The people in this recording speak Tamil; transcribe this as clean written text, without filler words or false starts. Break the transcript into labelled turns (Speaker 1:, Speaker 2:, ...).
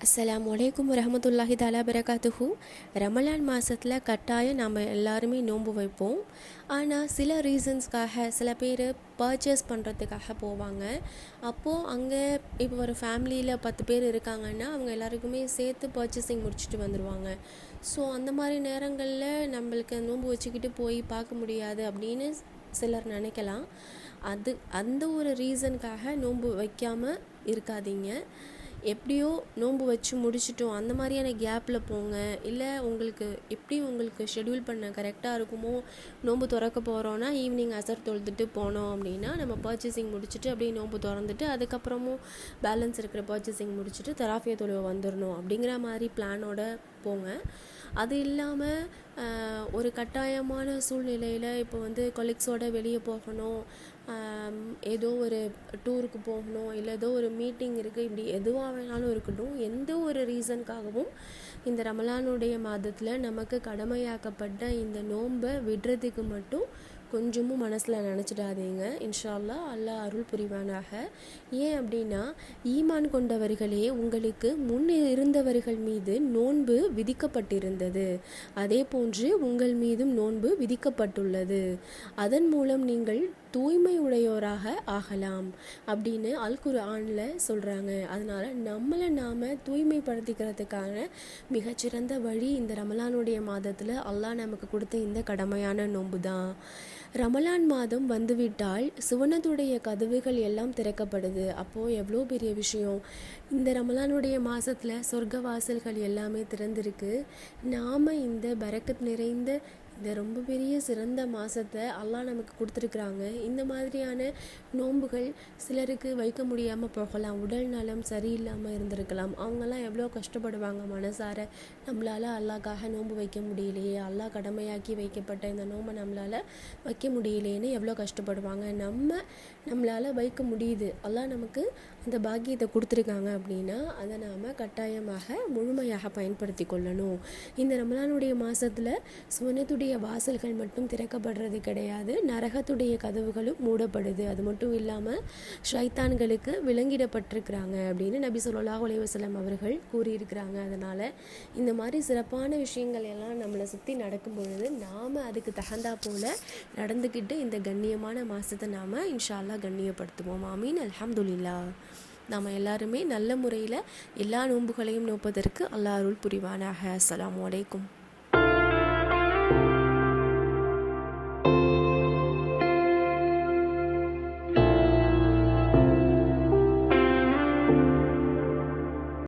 Speaker 1: அஸ்ஸலாமு அலைக்கும் வரஹமத்துல்லாஹி தஆலா பரகாத்துஹு. ரமலான் மாதத்தில் கட்டாயம் நம்ம எல்லாருமே நோன்பு வைப்போம். ஆனால் சில ரீசன்ஸ்க்காக சில பேர் பர்ச்சேஸ் பண்ணுறதுக்காக போவாங்க. அப்போது அங்கே இப்போ ஒரு ஃபேமிலியில் 10 பேர் இருக்காங்கன்னா அவங்க எல்லாருக்குமே சேர்த்து பர்ச்சேசிங் முடிச்சுட்டு வந்துடுவாங்க. ஸோ அந்த மாதிரி நேரங்களில் நம்மளுக்கு நோன்பு வச்சுக்கிட்டு போய் பார்க்க முடியாது அப்படின்னு சிலர் நினைக்கலாம். அந்த ஒரு ரீசனுக்காக நோன்பு வைக்காமல் இருக்காதீங்க. எப்படியோ நோன்பு வச்சு முடிச்சிட்டோம் அந்த மாதிரியான கேப்பில் போங்க. இல்லை உங்களுக்கு ஷெட்யூல் பண்ண கரெக்டாக இருக்குமோ, நோன்பு திறக்க போகிறோன்னா ஈவினிங் அசர் தொழுதுட்டு போனோம் அப்படின்னா நம்ம பர்ச்சேசிங் முடிச்சுட்டு அப்படியே நோன்பு திறந்துட்டு அதுக்கப்புறமும் பேலன்ஸ் இருக்கிற பர்ச்சேசிங் முடிச்சுட்டு தராஃபியா தொழுவ வந்துடணும் அப்படிங்கிற மாதிரி பிளானோட போங்க. அது இல்லாமல் ஒரு கட்டாயமான சூழ்நிலையில் இப்போ கொலீக்ஸோடு வெளியே போகணும், ஏதோ ஒரு டூருக்கு போகணும், இல்லை ஏதோ ஒரு மீட்டிங் இருக்குது, இப்படி எதுவாக வேணாலும் இருக்கட்டும், எந்த ஒரு ரீசனுக்காகவும் இந்த ரமலானுடைய மாதத்தில் நமக்கு கடமையாக்கப்பட்ட இந்த நோன்பை விடுறதுக்கு மட்டும் கொஞ்சமும் மனசில் நினச்சிடாதீங்க. இன்ஷா அல்லாஹ் அல்லாஹ் அருள் புரிவானாக. ஏன் அப்படின்னா, ஈமான் கொண்டவர்களே, உங்களுக்கு முன் இருந்தவர்கள் மீது நோன்பு விதிக்கப்பட்டிருந்தது, அதே போன்று உங்கள் மீதும் நோன்பு விதிக்கப்பட்டுள்ளது. அதன் மூலம் நீங்கள் தூய்மை உடையோராக ஆகலாம் அப்படின்னு அல் குர்ஆனில் சொல்கிறாங்க. அதனால் நம்மளை நாம் தூய்மைப்படுத்திக்கிறதுக்கான மிகச்சிறந்த வழி இந்த ரமலானுடைய மாதத்தில் அல்லாஹ் நமக்கு கொடுத்த இந்த கடமையான நோன்பு தான். ரமலான் மாதம் வந்துவிட்டால் சுவனத்துடைய கதவுகள் எல்லாம் திறக்கப்படுது. அப்போது எவ்வளோ பெரிய விஷயம்! இந்த ரமலானுடைய மாதத்தில் சொர்க்க வாசல்கள் எல்லாமே திறந்திருக்கு. நாம் இந்த பரக்கத் நிறைந்த இந்த ரொம்ப பெரிய சிறந்த மாதத்தை அல்லாஹ் நமக்கு கொடுத்துருக்குறாங்க. இந்த மாதிரியான நோன்புகள் சிலருக்கு வைக்க முடியாமல் போகலாம், உடல் நலம் சரியில்லாமல் இருந்திருக்கலாம். அவங்கெல்லாம் எவ்வளோ கஷ்டப்படுவாங்க மனசார, நம்மளால் அல்லாஹ்க்காக நோன்பு வைக்க முடியலையே, அல்லாஹ் கடமையாக்கி வைக்கப்பட்ட இந்த நோன்பை நம்மளால் வைக்க முடியலையேன்னு எவ்வளோ கஷ்டப்படுவாங்க. நம்மளால் வைக்க முடியுது, அல்லாஹ் நமக்கு அந்த பாக்கியத்தை கொடுத்துருக்காங்க அப்படின்னா அதை நாம் கட்டாயமாக முழுமையாக பயன்படுத்தி கொள்ளணும். இந்த ரமலானுடைய மாதத்தில் சுவனத்துடைய வாசல்கள் மட்டும் திறக்கப்படுறது கிடையாது, நரகத்துடைய கதவுகளும் மூடப்படுது. அது மட்டும் இல்லாமல் ஷைத்தான்களுக்கு விலங்கிடப்பட்டிருக்கிறாங்க அப்படின்னு நபி ஸல்லல்லாஹு அலைஹி வஸல்லம் அவர்கள் கூறியிருக்கிறாங்க. அதனால் இந்த மாதிரி சிறப்பான விஷயங்கள் எல்லாம் நம்மளை சுற்றி நடக்கும் பொழுது நாம் அதுக்கு தகுந்தா போல் நடந்துக்கிட்டு இந்த கண்ணியமான மாதத்தை நாம் இன்ஷா அல்லாஹ் கண்ணியப்படுத்துவோம். ஆமீன். அல்ஹம்துலில்லாஹ். நாம் எல்லாருமே நல்ல முறையில் எல்லா நோன்புகளையும் நோப்பதற்கு அல்லாஹ் அருள் புரிவானாக. அஸ்ஸலாமு அலைக்கும்.